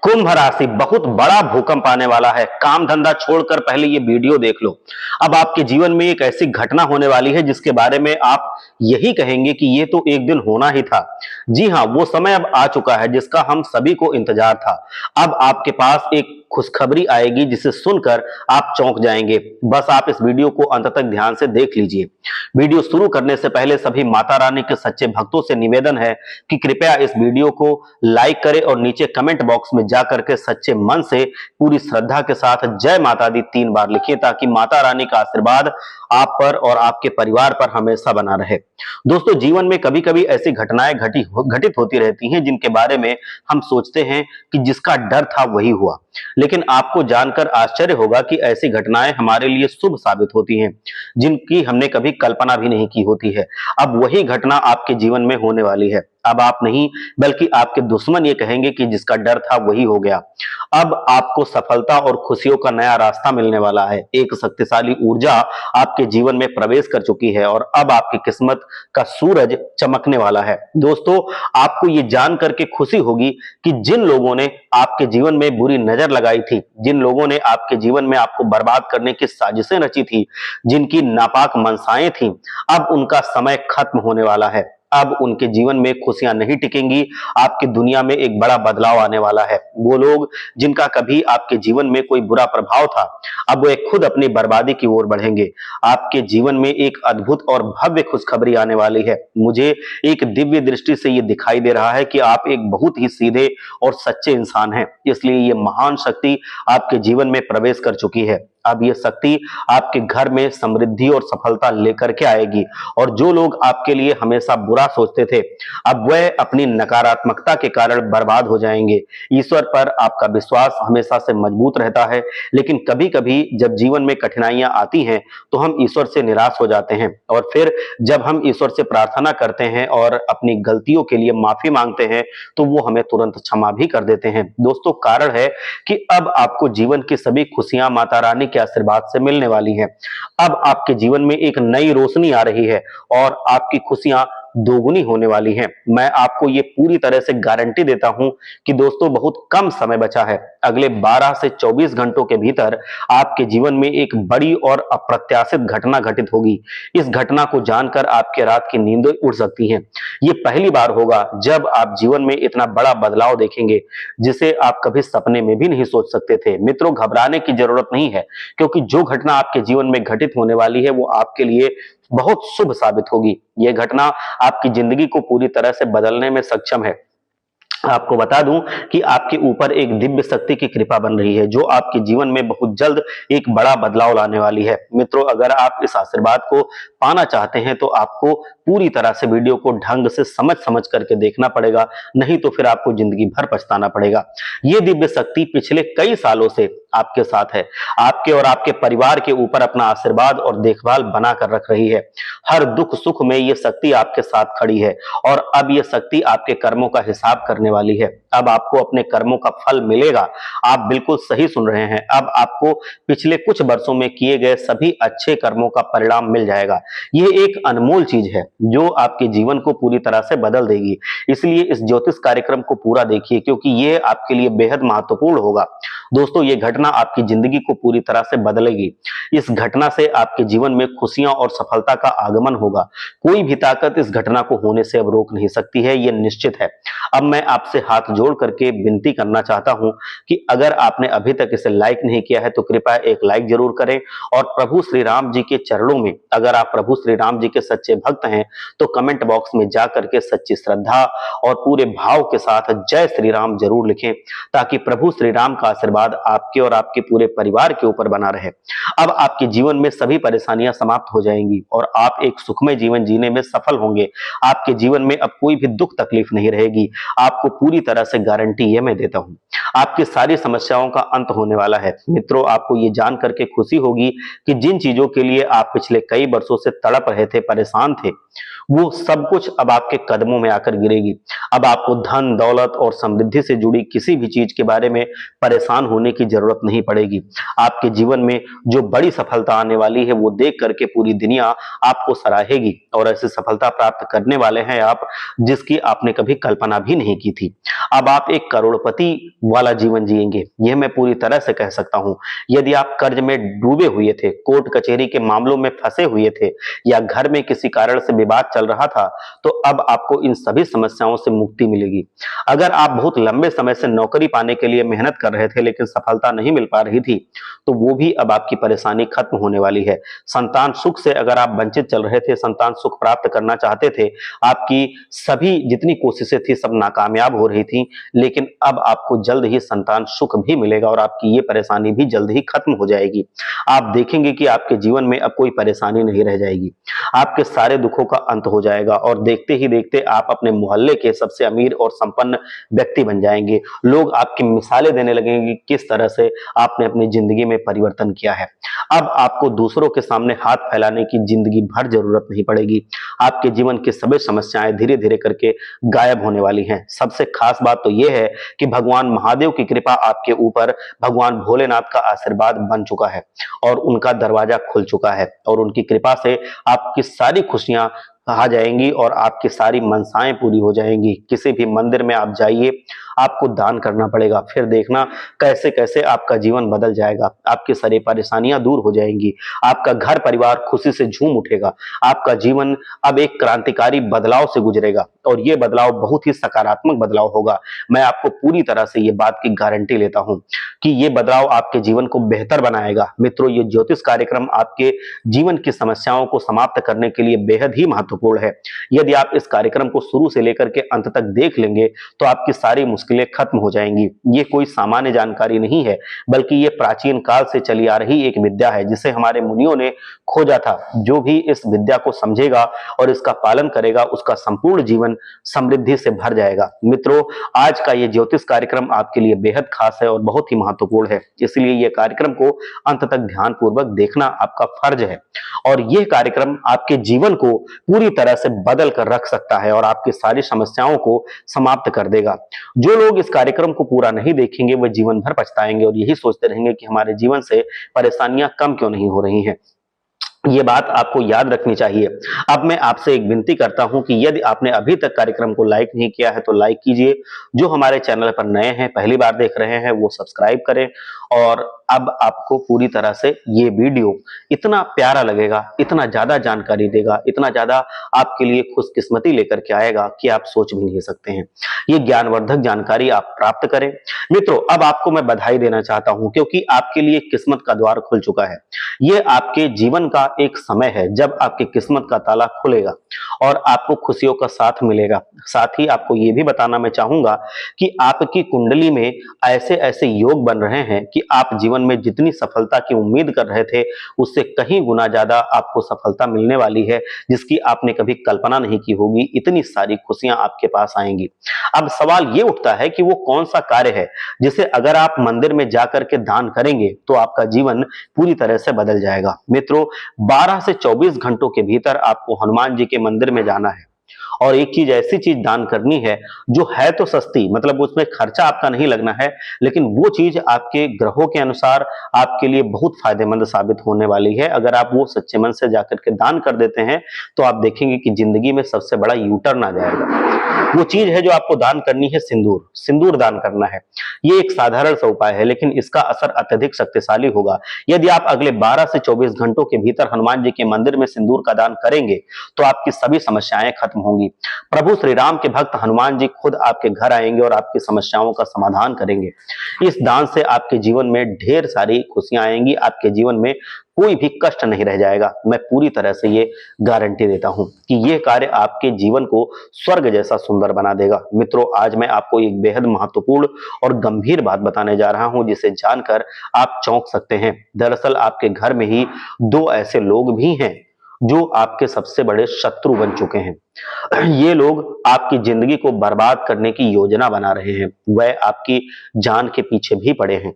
कुंभ राशि, बहुत बड़ा भूकंप आने वाला है। काम धंधा छोड़कर पहले ये वीडियो देख लो। अब आपके जीवन में एक ऐसी घटना होने वाली है जिसके बारे में आप यही कहेंगे कि ये तो एक दिन होना ही था। जी हाँ, वो समय अब आ चुका है जिसका हम सभी को इंतजार था। अब आपके पास एक खुशखबरी आएगी जिसे सुनकर आप चौंक जाएंगे। बस आप इस वीडियो को अंत तक ध्यान से देख लीजिए। वीडियो शुरू करने से पहले सभी माता रानी के सच्चे भक्तों से निवेदन है कि कृपया इस वीडियो को लाइक करें और नीचे कमेंट बॉक्स में जाकर के सच्चे मन से पूरी श्रद्धा के साथ जय माता दी 3 बार लिखिए, ताकि माता रानी का आशीर्वाद आप पर और आपके परिवार पर हमेशा बना रहे। दोस्तों, जीवन में कभी कभी ऐसी घटनाएं घटित होती रहती हैं जिनके बारे में हम सोचते हैं कि जिसका डर था वही हुआ, लेकिन आपको जानकर आश्चर्य होगा कि ऐसी घटनाएं हमारे लिए शुभ साबित होती हैं जिनकी हमने कभी कल्पना भी नहीं की होती है। अब वही घटना आपके जीवन में होने वाली है। अब आप नहीं बल्कि आपके दुश्मन ये कहेंगे कि जिसका डर था वही हो गया। अब आपको सफलता और खुशियों का नया रास्ता मिलने वाला है। एक शक्तिशाली ऊर्जा आपके जीवन में प्रवेश कर चुकी है और अब आपकी किस्मत का सूरज चमकने वाला है। दोस्तों, आपको ये जान करके खुशी होगी कि जिन लोगों ने आपके जीवन में बुरी नजर लगाई थी, जिन लोगों ने आपके जीवन में आपको बर्बाद करने की साजिशें रची थी, जिनकी नापाक मंशाएं थी, अब उनका समय खत्म होने वाला है। अब उनके जीवन में खुशियां नहीं टिकेंगी। आपकी दुनिया में एक बड़ा बदलाव आने वाला है। वो लोग जिनका कभी आपके जीवन में कोई बुरा प्रभाव था, अब वो खुद अपनी बर्बादी की ओर बढ़ेंगे। आपके जीवन में एक अद्भुत और भव्य खुशखबरी आने वाली है। मुझे एक दिव्य दृष्टि से ये दिखाई दे रहा है कि आप एक बहुत ही सीधे और सच्चे इंसान हैं, इसलिए ये महान शक्ति आपके जीवन में प्रवेश कर चुकी है। अब ये शक्ति आपके घर में समृद्धि और सफलता लेकर के आएगी और जो लोग आपके लिए हमेशा बुरा सोचते थे, अब वह अपनी नकारात्मकता के कारण बर्बाद हो जाएंगे। ईश्वर पर आपका विश्वास हमेशा से मजबूत रहता है, लेकिन कभी-कभी जब जीवन में कठिनाइयां आती हैं तो हम ईश्वर से निराश हो जाते हैं और फिर जब हम ईश्वर से प्रार्थना करते हैं और अपनी गलतियों के लिए माफी मांगते हैं तो वो हमें तुरंत क्षमा भी कर देते हैं। दोस्तों, कारण है कि अब आपको जीवन की सभी खुशियां माता रानी के आशीर्वाद से मिलने वाली हैं। अब आपके जीवन में एक नई रोशनी आ रही है और आपकी खुशियां दोगुनी होने वाली हैं। मैं आपको ये पूरी तरह से गारंटी देता हूं कि दोस्तों, बहुत कम समय बचा है। अगले 12 से 24 घंटों के भीतर आपके जीवन में एक बड़ी और अप्रत्याशित घटना घटित होगी। इस घटना को जानकर आपके रात की नींदें उड़ सकती हैं। ये पहली बार होगा जब आप जीवन में इतना बड़ा बदलाव देखेंगे जिसे आप कभी सपने में भी नहीं सोच सकते थे। मित्रों, घबराने की जरूरत नहीं है, क्योंकि जो घटना आपके जीवन में घटित होने वाली है वो आपके लिए बहुत शुभ साबित होगी। यह घटना आपकी जिंदगी को पूरी तरह से बदलने में सक्षम है। आपको बता दूं कि आपके ऊपर एक दिव्य शक्ति की कृपा बन रही है जो आपके जीवन में बहुत जल्द एक बड़ा बदलाव लाने वाली है। मित्रों, अगर आप इस आशीर्वाद को पाना चाहते हैं तो आपको पूरी तरह से वीडियो को ढंग से समझ करके देखना पड़ेगा, नहीं तो फिर आपको जिंदगी भर पछताना पड़ेगा। ये दिव्य शक्ति पिछले कई सालों से आपके साथ है, आपके और आपके परिवार के ऊपर अपना आशीर्वाद और देखभाल बना कर रख रही है। हर दुख सुख में ये शक्ति आपके साथ खड़ी है और अब ये शक्ति आपके कर्मों का हिसाब करने वाली है। अब आपको अपने कर्मों का फल मिलेगा। आप बिल्कुल सही सुन रहे हैं। अब आपको पिछले कुछ वर्षों में किए गए सभी अच्छे कर्मों का परिणाम मिल जाएगा। यह एक अनमोल चीज है जो आपके जीवन को पूरी तरह से बदल देगी। इसलिए इस ज्योतिष कार्यक्रम को पूरा देखिए, क्योंकि यह आपके लिए बेहद महत्वपूर्ण होगा। दोस्तों, ये घटना आपकी जिंदगी को पूरी तरह से बदलेगी। इस घटना से आपके जीवन में खुशियां और सफलता का आगमन होगा। कोई भी ताकत इस घटना को होने से अब रोक नहीं सकती है, यह निश्चित है। अब मैं आपसे हाथ जोड़ करके विनती करना चाहता हूं कि अगर आपने अभी तक इसे लाइक नहीं किया है तो कृपया एक लाइक जरूर करें और प्रभु श्री राम जी के चरणों में, अगर आप प्रभु श्री राम जी के सच्चे भक्त हैं तो कमेंट बॉक्स में जाकर के सच्ची श्रद्धा और पूरे भाव के साथ जय श्री राम जरूर लिखें, ताकि प्रभु श्री राम का आशीर्वाद आपके और आपके पूरे परिवार के ऊपर बना रहे। अब आपके जीवन में सभी परेशानियां समाप्त हो जाएंगी और आप एक सुखमय जीवन जीने में सफल होंगे। आपके जीवन में अब कोई भी दुख तकलीफ नहीं रहेगी। आपको पूरी तरह से गारंटी ये मैं देता हूं, आपकी सारी समस्याओं का अंत होने वाला है। मित्रों, आपको ये जान करके खुशी होगी कि जिन चीजों के लिए आप पिछले कई वर्षों से तड़प रहे थे, परेशान थे, वो सब कुछ अब आपके कदमों में आकर गिरेगी। अब आपको धन दौलत और समृद्धि से जुड़ी किसी भी चीज के बारे में परेशान होने की जरूरत नहीं पड़ेगी। आपके जीवन में जो बड़ी सफलता आने वाली है वो देख करके पूरी दुनिया आपको सराहेगी और ऐसी सफलता प्राप्त करने वाले हैं आप जिसकी आपने कभी कल्पना भी नहीं की थी। अब आप एक करोड़पति वाला जीवन जिएंगे, यह मैं पूरी तरह से कह सकता हूं। यदि आप कर्ज में डूबे हुए थे, कोर्ट कचहरी के मामलों में फंसे हुए थे या घर में किसी कारण से विवाद चल रहा था, तो अब आपको इन सभी समस्याओं से मुक्ति मिलेगी। अगर आप बहुत लंबे समय से नौकरी पाने के लिए मेहनत कर रहे थे लेकिन सफलता नहीं मिल पा रही थी, तो वो भी अब आपकी परेशानी खत्म होने वाली है। संतान सुख से अगर आप वंचित चल रहे थे, संतान सुख प्राप्त करना चाहते थे, आपकी सभी जितनी कोशिशें थी सब नाकामयाब हो रही थी, लेकिन अब आपको जल्द ही संतान सुख भी मिलेगा और आपकी ये परेशानी भी जल्द ही खत्म हो जाएगी। आप देखेंगे कि आपके जीवन में अब कोई परेशानी नहीं रह जाएगी, आपके सारे दुखों का अंत हो जाएगा और देखते ही देखते आप अपने मोहल्ले के सबसे अमीर और संपन्न व्यक्ति बन जाएंगे। लोग आपकी मिसालें देने लगेंगे कि किस तरह से आपने अपनी जिंदगी में परिवर्तन किया है। अब आपको दूसरों के सामने हाथ फैलाने की जिंदगी भर जरूरत नहीं पड़ेगी। आपके जीवन की सभी समस्याएं धीरे धीरे करके गायब होने वाली हैं। सबसे खास बात तो यह है कि भगवान महादेव की कृपा आपके ऊपर, भगवान भोलेनाथ का आशीर्वाद बन चुका है और उनका दरवाजा खुल चुका है और उनकी कृपा से आपकी सारी खुशियां आ जाएंगी और आपकी सारी मनसाएं पूरी हो जाएंगी। किसी भी मंदिर में आप जाइए, आपको दान करना पड़ेगा, फिर देखना कैसे कैसे आपका जीवन बदल जाएगा। आपकी सारी परेशानियां दूर हो जाएंगी, आपका घर परिवार खुशी से झूम उठेगा, आपका जीवन अब एक क्रांतिकारी बदलाव से गुजरेगा और ये बदलाव बहुत ही सकारात्मक बदलाव होगा। मैं आपको पूरी तरह से ये बात की गारंटी लेता हूं कि ये बदलाव आपके जीवन को बेहतर बनाएगा। मित्रों, ये ज्योतिष कार्यक्रम आपके जीवन की समस्याओं को समाप्त करने के लिए बेहद ही महत्वपूर्ण है। यदि आप इस कार्यक्रम को शुरू से लेकर के अंत तक देख लेंगे तो आपकी सारी मुश्किलें खत्म हो जाएंगी। ये कोई सामान्य जानकारी नहीं है, बल्कि ये प्राचीन काल से चली आ रही एक विद्या है जिसे हमारे मुनियों ने खोजा था। जो भी इस विद्या को समझेगा और इसका पालन करेगा, उसका संपूर्ण जीवन समृद्धि से भर जाएगा। मित्रों, आज का ये ज्योतिष कार्यक्रम आपके लिए बेहद खास है और बहुत ही महत्वपूर्ण है, इसलिए ये कार्यक्रम को अंत तक ध्यानपूर्वक देखना आपका फर्ज है और यह कार्यक्रम आपके जीवन को पूरी तरह से बदल कर रख सकता है और आपकी सारी समस्याओं को समाप्त कर देगा। जो लोग इस कार्यक्रम को पूरा नहीं देखेंगे वह जीवन भर पछताएंगे और यही सोचते रहेंगे कि हमारे जीवन से परेशानियां कम क्यों नहीं हो रही हैं। ये बात आपको याद रखनी चाहिए। अब मैं आपसे एक विनती करता हूं कि यदि आपने अभी तक कार्यक्रम को लाइक नहीं किया है तो लाइक कीजिए। जो हमारे चैनल पर नए हैं, पहली बार देख रहे हैं, वो सब्सक्राइब करें। और अब आपको पूरी तरह से ये वीडियो इतना प्यारा लगेगा, इतना ज्यादा जानकारी देगा, इतना ज्यादा आपके लिए खुशकिस्मती लेकर के आएगा कि आप सोच भी नहीं सकते हैं। ये ज्ञानवर्धक जानकारी आप प्राप्त करें। मित्रों, अब आपको मैं बधाई देना चाहता हूं क्योंकि आपके लिए किस्मत का द्वार खुल चुका है। ये आपके जीवन का एक समय है जब आपकी किस्मत का ताला खुलेगा और आपको खुशियों का साथ मिलेगा। साथ ही आपको ये भी बताना मैं चाहूंगा कि आपकी कुंडली में ऐसे ऐसे योग बन रहे हैं कि आप जीवन में जितनी सफलता की उम्मीद कर रहे थे उससे कहीं गुना ज्यादा आपको सफलता मिलने वाली है, जिसकी आपने कभी कल्पना नहीं की होगी। इतनी सारी खुशियां आपके पास आएंगी। अब सवाल ये उठता है कि वो कौन सा कार्य है जिसे अगर आप मंदिर में जाकर के दान करेंगे तो आपका जीवन पूरी तरह से बदल जाएगा। मित्रों, 12 से 24 घंटों के भीतर आपको हनुमान जी के मंदिर में जाना है और एक चीज ऐसी चीज दान करनी है जो है तो सस्ती, मतलब उसमें खर्चा आपका नहीं लगना है, लेकिन वो चीज आपके ग्रहों के अनुसार आपके लिए बहुत फायदेमंद साबित होने वाली है। अगर आप वो सच्चे मन से जाकर के दान कर देते हैं तो आप देखेंगे कि जिंदगी में सबसे बड़ा यू टर्न आ जाएगा। वो चीज है जो आपको दान करनी है, सिंदूर। सिंदूर दान करना है। ये एक साधारण सा उपाय है लेकिन इसका असर अत्यधिक शक्तिशाली होगा। यदि आप अगले 12 से 24 घंटों के भीतर हनुमान जी के मंदिर में सिंदूर का दान करेंगे तो आपकी सभी समस्याएं खत्म होंगी। प्रभु श्री राम के भक्त हनुमान जी खुद आपके घर आएंगे और आपकी समस्याओं का समाधान करेंगे। इस दान से आपके जीवन में ढेर सारी खुशियां आएंगी, आपके जीवन में कोई भी कष्ट नहीं रह जाएगा। मैं पूरी तरह से ये गारंटी देता हूं कि यह कार्य आपके जीवन को स्वर्ग जैसा सुंदर बना देगा। मित्रों, आज मैं आपको एक बेहद महत्वपूर्ण और गंभीर बात बताने जा रहा हूं जिसे जानकर आप चौंक सकते हैं। दरअसल आपके घर में ही दो ऐसे लोग भी हैं जो आपके सबसे बड़े शत्रु बन चुके हैं। ये लोग आपकी जिंदगी को बर्बाद करने की योजना बना रहे हैं, वह आपकी जान के पीछे भी पड़े हैं।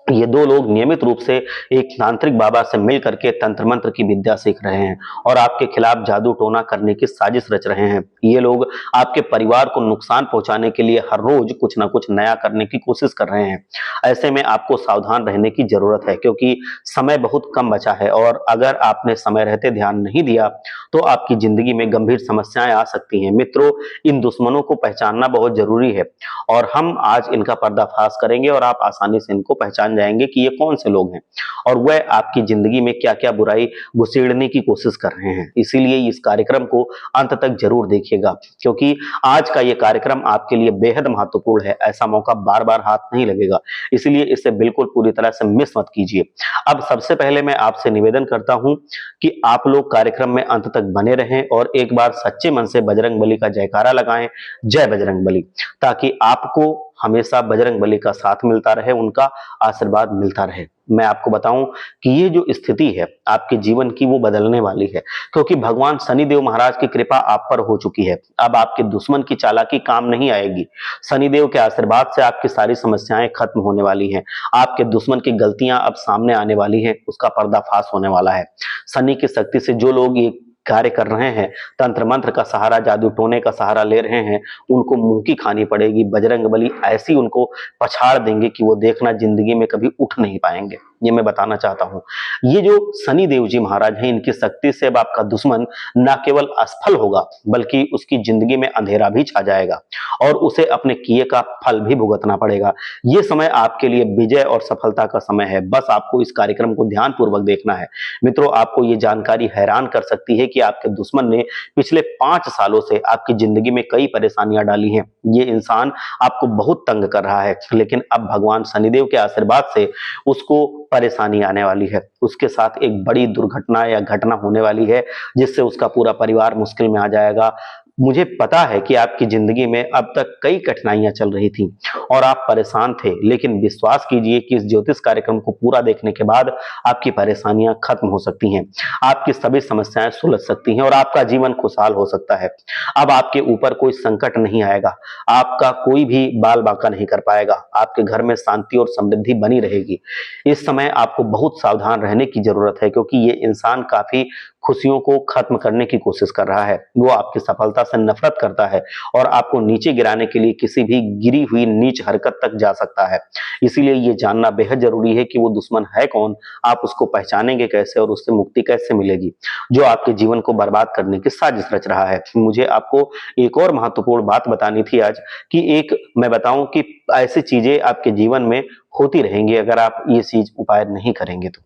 ये दो लोग नियमित रूप से एक तांत्रिक बाबा से मिल करके तंत्र मंत्र की विद्या सीख रहे हैं और आपके खिलाफ जादू टोना करने की साजिश रच रहे हैं। ये लोग आपके परिवार को नुकसान पहुंचाने के लिए हर रोज कुछ ना कुछ नया करने की कोशिश कर रहे हैं। ऐसे में आपको सावधान रहने की जरूरत है, क्योंकि समय बहुत कम बचा है और अगर आपने समय रहते ध्यान नहीं दिया तो आपकी जिंदगी में गंभीर समस्याएं आ सकती हैं। मित्रों, इन दुश्मनों को पहचानना बहुत जरूरी है और हम आज इनका पर्दाफाश करेंगे और आप आसानी से इनको पहचान जाएंगे कि ये कौन से लोग हैं और वह आपकी जिंदगी में क्या-क्या बुराई घुसेड़ने की कोशिश कर रहे हैं। इसीलिए इस कार्यक्रम को अंत तक जरूर देखिएगा, क्योंकि आज का ये कार्यक्रम आपके लिए बेहद महत्वपूर्ण है। ऐसा मौका बार-बार हाथ नहीं लगेगा, इसलिए इसे बिल्कुल पूरी तरह से मिस मत कीजिए। अब सबसे पहले मैं आपसे निवेदन करता हूं कि आप लोग कार्यक्रम में अंत तक बने रहें और एक बार सच्चे मन से बजरंगबली का जयकारा लगाएं, जय बजरंगबली, ताकि आपको हमेशा बजरंगबली का साथ मिलता रहे, उनका आशीर्वाद मिलता रहे। मैं आपको बताऊं कि ये जो स्थिति है आपके जीवन की, वो बदलने वाली है, क्योंकि भगवान शनिदेव महाराज की कृपा आप पर हो चुकी है। अब आपके दुश्मन की चालाकी काम नहीं आएगी। शनिदेव के आशीर्वाद से आपकी सारी समस्याएं खत्म होने वाली हैं। आपके दुश्मन की गलतियां अब सामने आने वाली हैं, उसका पर्दाफाश होने वाला है। शनि की शक्ति से जो लोग ये कार्य कर रहे हैं, तंत्र मंत्र का सहारा, जादू टोने का सहारा ले रहे हैं, उनको मुंह की खानी पड़ेगी। बजरंगबली ऐसी उनको पछाड़ देंगे कि वो देखना जिंदगी में कभी उठ नहीं पाएंगे। ये मैं बताना चाहता हूं। ये जो शनि देव जी महाराज हैं, इनकी शक्ति से अब आपका दुश्मन न केवल असफल होगा, बल्कि उसकी जिंदगी में अंधेरा भी छा जाएगा और उसे अपने किए का फल भी भुगतना पड़ेगा। ये समय आपके लिए विजय और सफलता का समय है। बस आपको इस कार्यक्रम को ध्यानपूर्वक देखना है। मित्रों, आपको ये जानकारी हैरान कर सकती है कि आपके दुश्मन ने पिछले 5 सालों से आपकी जिंदगी में कई परेशानियां डाली हैं। ये इंसान आपको बहुत तंग कर रहा है, लेकिन अब भगवान शनिदेव के आशीर्वाद से उसको परेशानी आने वाली है। उसके साथ एक बड़ी दुर्घटना या घटना होने वाली है, जिससे उसका पूरा परिवार मुश्किल में आ जाएगा। मुझे पता है कि आपकी जिंदगी में अब तक कई कठिनाइयां चल रही थी और आप परेशान थे, लेकिन विश्वास कीजिए कि इस ज्योतिष कार्यक्रम को पूरा देखने के बाद आपकी परेशानियां खत्म हो सकती हैं, आपकी सभी समस्याएं सुलझ सकती हैं और आपका जीवन खुशहाल हो सकता है। अब आपके ऊपर कोई संकट नहीं आएगा, आपका कोई भी बाल बांका नहीं कर पाएगा, आपके घर में शांति और समृद्धि बनी रहेगी। इस समय आपको बहुत सावधान रहने की जरूरत है, क्योंकि ये इंसान काफी खुशियों को खत्म करने की कोशिश कर रहा है। वो आपकी सफलता से नफरत करता है और आपको नीचे गिराने के लिए किसी भी गिरी हुई नीच हरकत तक जा सकता है। इसीलिए ये जानना बेहद जरूरी है कि वो दुश्मन है कौन, आप उसको पहचानेंगे कैसे और उससे मुक्ति कैसे मिलेगी, जो आपके जीवन को बर्बाद करने की साजिश रच रहा है। मुझे आपको एक और महत्वपूर्ण बात बतानी थी आज, कि एक मैं बताऊं कि ऐसी चीजें आपके जीवन में होती रहेंगी अगर आप ये चीज उपाय नहीं करेंगे तो।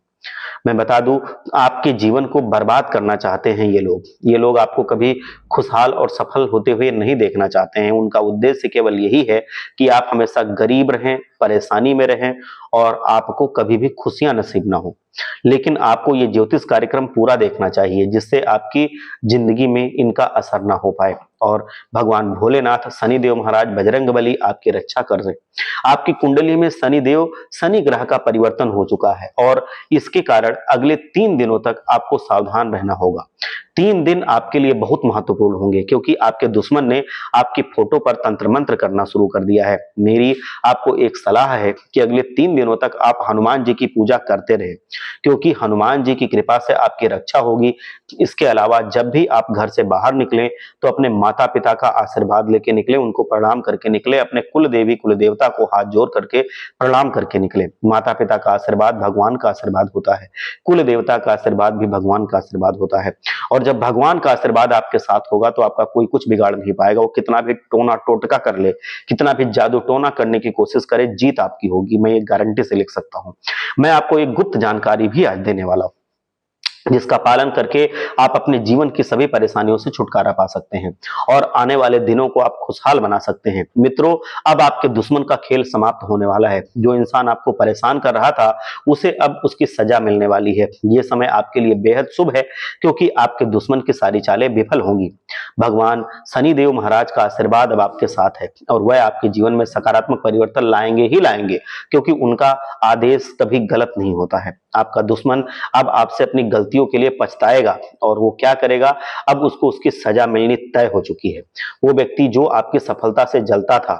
मैं बता दूं, आपके जीवन को बर्बाद करना चाहते हैं ये लोग आपको कभी खुशहाल और सफल होते हुए नहीं देखना चाहते हैं। उनका उद्देश्य केवल यही है कि आप हमेशा गरीब रहें, परेशानी में रहें और आपको कभी भी खुशियां नसीब ना हो। लेकिन आपको ये ज्योतिष कार्यक्रम पूरा देखना चाहिए, जिससे आपकी जिंदगी में इनका असर ना हो पाए और भगवान भोलेनाथ, शनिदेव महाराज, बजरंगबली आपकी रक्षा कर रहे। आपकी कुंडली में शनि ग्रह का परिवर्तन हो चुका है और इसके कारण अगले 3 दिनों तक आपको सावधान रहना होगा। 3 दिन आपके लिए बहुत महत्वपूर्ण होंगे, क्योंकि आपके दुश्मन ने आपकी फोटो पर तंत्र मंत्र करना शुरू कर दिया है। मेरी आपको एक सलाह है कि अगले 3 दिनों तक आप हनुमान जी की पूजा करते रहे, क्योंकि हनुमान जी की कृपा से आपकी रक्षा होगी। इसके अलावा जब भी आप घर से बाहर निकलें तो अपने माता पिता का आशीर्वाद लेके निकले, उनको प्रणाम करके निकले, अपने कुल देवी कुल देवता को हाथ जोड़ करके प्रणाम करके निकले। माता पिता का आशीर्वाद भगवान का आशीर्वाद होता है, कुल देवता का आशीर्वाद भी भगवान का आशीर्वाद होता है और जब भगवान का आशीर्वाद आपके साथ होगा तो आपका कोई कुछ बिगाड़ नहीं पाएगा। वो कितना भी टोना टोटका कर ले, कितना भी जादू टोना करने की कोशिश करे, जीत आपकी होगी। मैं ये गारंटी से लिख सकता हूं। मैं आपको एक गुप्त जानकारी भी आज देने वाला हूं, जिसका पालन करके आप अपने जीवन की सभी परेशानियों से छुटकारा पा सकते हैं और आने वाले दिनों को आप खुशहाल बना सकते हैं। मित्रों, अब आपके दुश्मन का खेल समाप्त होने वाला है। जो इंसान आपको परेशान कर रहा था, उसे अब उसकी सजा मिलने वाली है। ये समय आपके लिए बेहद शुभ है, क्योंकि आपके दुश्मन की सारी चालें विफल होंगी। भगवान शनिदेव महाराज का आशीर्वाद अब आपके साथ है और वह आपके जीवन में सकारात्मक परिवर्तन लाएंगे ही लाएंगे, क्योंकि उनका आदेश कभी गलत नहीं होता है। आपका दुश्मन अब आपसे अपनी गलतियों के लिए पछताएगा और वो क्या करेगा, अब उसको उसकी सजा मिलनी तय हो चुकी है। वो व्यक्ति जो आपकी सफलता से जलता था,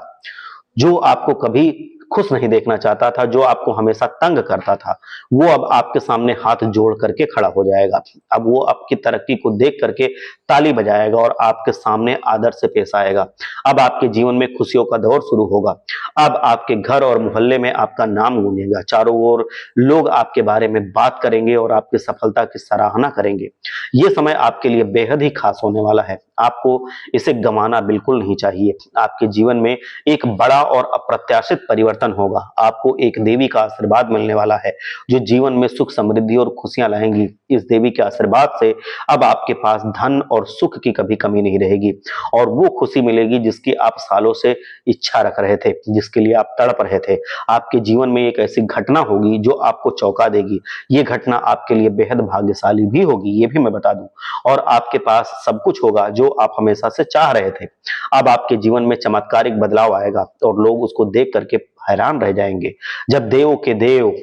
जो आपको कभी खुश नहीं देखना चाहता था, जो आपको हमेशा तंग करता था, वो अब आपके सामने हाथ जोड़ करके खड़ा हो जाएगा। अब वो आपकी तरक्की को देख करके ताली बजाएगा और आपके सामने आदर से पेश आएगा। अब आपके जीवन में खुशियों का दौर शुरू होगा। अब आपके घर और मोहल्ले में आपका नाम गूंजेगा। चारों ओर लोग आपके बारे में बात करेंगे और आपकी सफलता की सराहना करेंगे। ये समय आपके लिए बेहद ही खास होने वाला है। आपको इसे गंवाना बिल्कुल नहीं चाहिए। आपके जीवन में एक बड़ा और अप्रत्याशित परिवर्तन होगा। आपको एक देवी का आशीर्वाद मिलने वाला है, जो जीवन में सुख, समृद्धि और खुशियां लाएंगी। इस देवी के आशीर्वाद से अब आपके पास धन और सुख की कभी कमी नहीं रहेगी और वो खुशी मिलेगी जिसकी आप सालों से इच्छा रख रहे थे, जिसके लिए आप तड़प रहे थे। आपके जीवन में एक ऐसी घटना होगी जो आपको चौंका देगी। ये घटना आपके लिए बेहद भाग्यशाली भी होगी, ये भी मैं बता दूं। और आपके पास सब कुछ होगा जो आप हमेशा से चाह रहे थे। अब आपके जीवन में चमत्कारिक बदलाव आएगा और लोग उसको देख करके हैरान रह जाएंगे। जब देवों के देव,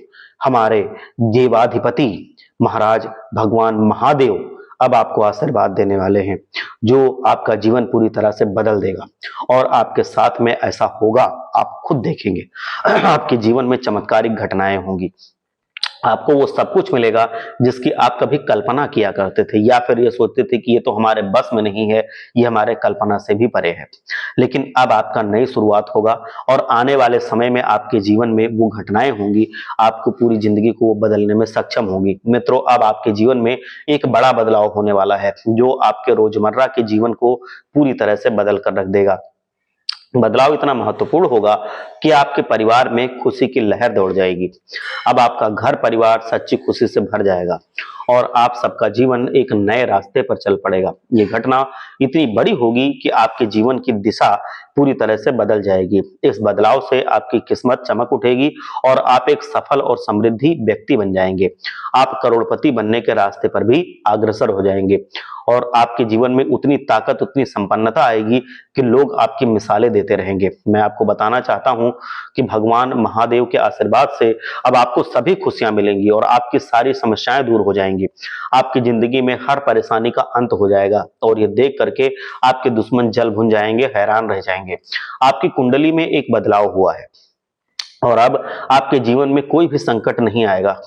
हमारे देवाधिपति महाराज भगवान महादेव अब आपको आशीर्वाद देने वाले हैं, जो आपका जीवन पूरी तरह से बदल देगा। और आपके साथ में ऐसा होगा, आप खुद देखेंगे। आपके जीवन में चमत्कारिक घटनाएं होंगी। आपको वो सब कुछ मिलेगा जिसकी आप कभी कल्पना किया करते थे, या फिर ये सोचते थे कि ये तो हमारे बस में नहीं है, ये हमारे कल्पना से भी परे है। लेकिन अब आपका नई शुरुआत होगा और आने वाले समय में आपके जीवन में वो घटनाएं होंगी, आपको पूरी जिंदगी को वो बदलने में सक्षम होंगी। मित्रों, अब आपके जीवन में एक बड़ा बदलाव होने वाला है, जो आपके रोजमर्रा के जीवन को पूरी तरह से बदल कर रख देगा। बदलाव इतना महत्वपूर्ण होगा कि आपके परिवार में खुशी की लहर दौड़ जाएगी। अब आपका घर परिवार सच्ची खुशी से भर जाएगा और आप सबका जीवन एक नए रास्ते पर चल पड़ेगा। ये घटना इतनी बड़ी होगी कि आपके जीवन की दिशा पूरी तरह से बदल जाएगी। इस बदलाव से आपकी किस्मत चमक उठेगी और आप एक सफल और समृद्धि व्यक्ति बन जाएंगे। आप करोड़पति बनने के रास्ते पर भी अग्रसर हो जाएंगे और आपके जीवन में उतनी ताकत, उतनी संपन्नता आएगी कि लोग आपकी मिसालें देते रहेंगे। मैं आपको बताना चाहता हूं कि भगवान महादेव के आशीर्वाद से अब आपको सभी खुशियां मिलेंगी और आपकी सारी समस्याएं दूर हो जाएंगी। आपकी जिंदगी में हर परेशानी का अंत हो जाएगा और ये देख करके आपके दुश्मन जल भुन जाएंगे, हैरान रह जाएंगे। आपकी कुंडली में एक बदलाव हुआ है और अब आपके जीवन में कोई भी संकट नहीं आएगा।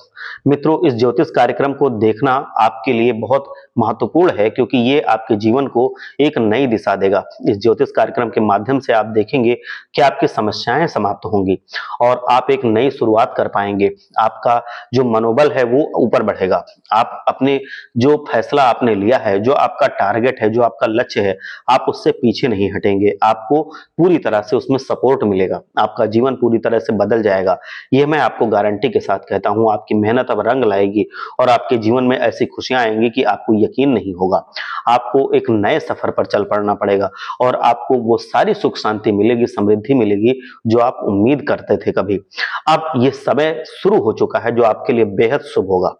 मित्रों, इस ज्योतिष कार्यक्रम को देखना आपके लिए बहुत महत्वपूर्ण है, क्योंकि ये आपके जीवन को एक नई दिशा देगा। इस ज्योतिष कार्यक्रम के माध्यम से आप देखेंगे कि आपकी समस्याएं समाप्त होंगी और आप एक नई शुरुआत कर पाएंगे। आपका जो मनोबल है वो ऊपर बढ़ेगा। आप अपने जो फैसला आपने लिया है, जो आपका टारगेट है, जो आपका लक्ष्य है, आप उससे पीछे नहीं हटेंगे। आपको पूरी तरह से उसमें सपोर्ट मिलेगा। आपका जीवन पूरी तरह से बदल जाएगा। यह मैं आपको गारंटी के साथ कहता हूं। आपकी मेहनत अब रंग लाएगी और आपके जीवन में ऐसी खुशियां आएंगी कि आपको यकीन नहीं होगा। आपको एक नए सफर पर चल पड़ना पड़ेगा और आपको वो सारी सुख शांति मिलेगी, समृद्धि मिलेगी जो आप उम्मीद करते थे कभी। अब ये समय शुरू हो चुका है जो आपके लिए बेहद शुभ होगा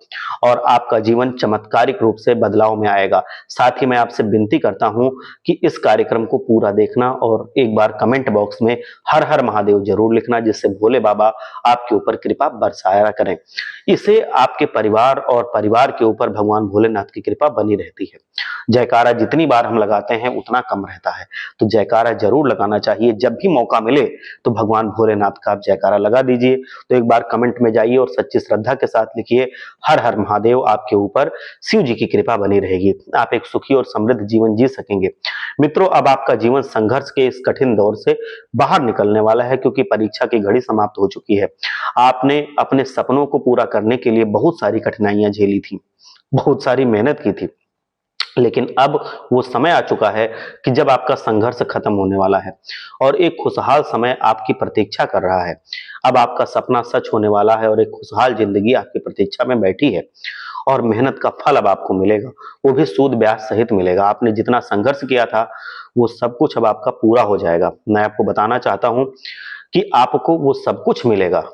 और आपका जीवन चमत्कारिक रूप से बदलाव में आएगा। साथ ही मैं आपसे विनती करता हूं कि इस कार्यक्रम को पूरा देखना और एक बार कमेंट बॉक्स में हर हर महादेव जरूर लिखना, जिससे भोले बाबा आपके ऊपर कृपा बरसाया करें। इसे आपके परिवार और परिवार के ऊपर भगवान भोलेनाथ की कृपा बनी रहती है। जयकारा जितनी बार हम लगाते हैं उतना कम रहता है, तो जयकारा जरूर लगाना चाहिए। जब भी मौका मिले तो भगवान भोलेनाथ का आप जयकारा लगा दीजिए। तो एक बार कमेंट में जाइए और सच्ची श्रद्धा के साथ लिखिए, हर हर महादेव। आपके ऊपर शिव जी की कृपा बनी रहेगी। आप एक सुखी और समृद्ध जीवन जी सकेंगे। मित्रों, अब आपका जीवन संघर्ष के इस कठिन दौर से बाहर निकलने वाला है, क्योंकि परीक्षा की घड़ी समाप्त हो चुकी है। आपने अपने सपनों को पूरा करने के लिए बहुत सारी कठिनाइयां झेली थी, बहुत सारी मेहनत की थी, लेकिन अब वो समय आ चुका है कि जब आपका संघर्ष खत्म होने वाला है और एक खुशहाल समय आपकी प्रतीक्षा कर रहा है। अब आपका सपना सच होने वाला है और एक खुशहाल जिंदगी आपकी प्रतीक्षा में बैठी है और मेहनत का फल अब आपको मिलेगा, वो भी सूद ब्याज सहित मिलेगा। आपने जितना संघर्ष किया था वो सब कुछ अब आपका पूरा हो जाएगा। मैं आपको बताना चाहता हूं कि आपको वो सब कुछ मिलेगा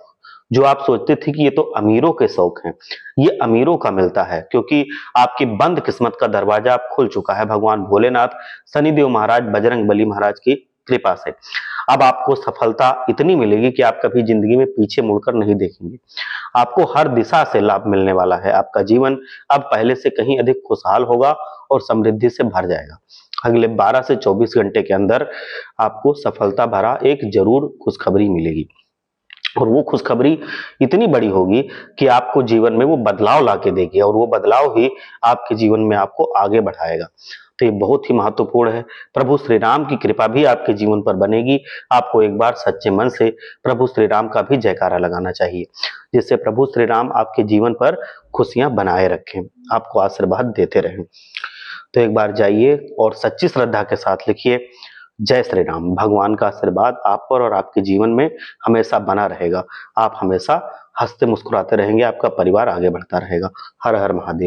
जो आप सोचते थे कि ये तो अमीरों के शौक हैं, ये अमीरों का मिलता है, क्योंकि आपकी बंद किस्मत का दरवाजा अब खुल चुका है भगवान भोलेनाथ, शनिदेव महाराज, बजरंग बली महाराज की कृपा से। अब आपको सफलता इतनी मिलेगी कि आप कभी जिंदगी में पीछे मुड़कर नहीं देखेंगे। आपको हर दिशा से लाभ मिलने वाला है। आपका जीवन अब पहले से कहीं अधिक खुशहाल होगा और समृद्धि से भर जाएगा। अगले 12 से 24 घंटे के अंदर आपको सफलता भरा एक जरूर खुशखबरी मिलेगी। और वो खुशखबरी इतनी बड़ी होगी कि आपको जीवन में वो बदलाव लाके देगी और वो बदलाव ही आपके जीवन में आपको आगे बढ़ाएगा। तो ये बहुत ही महत्वपूर्ण है। प्रभु श्री राम की कृपा भी आपके जीवन पर बनेगी। आपको एक बार सच्चे मन से प्रभु श्री राम का भी जयकारा लगाना चाहिए, जिससे प्रभु श्री राम आपके जीवन पर खुशियां बनाए रखें, आपको आशीर्वाद देते रहें। तो एक बार जाइए और सच्ची श्रद्धा के साथ लिखिए, जय श्री राम। भगवान का आशीर्वाद आप पर और आपके जीवन में हमेशा बना रहेगा। आप हमेशा हंसते मुस्कुराते रहेंगे, आपका परिवार आगे बढ़ता रहेगा। हर हर महादेव।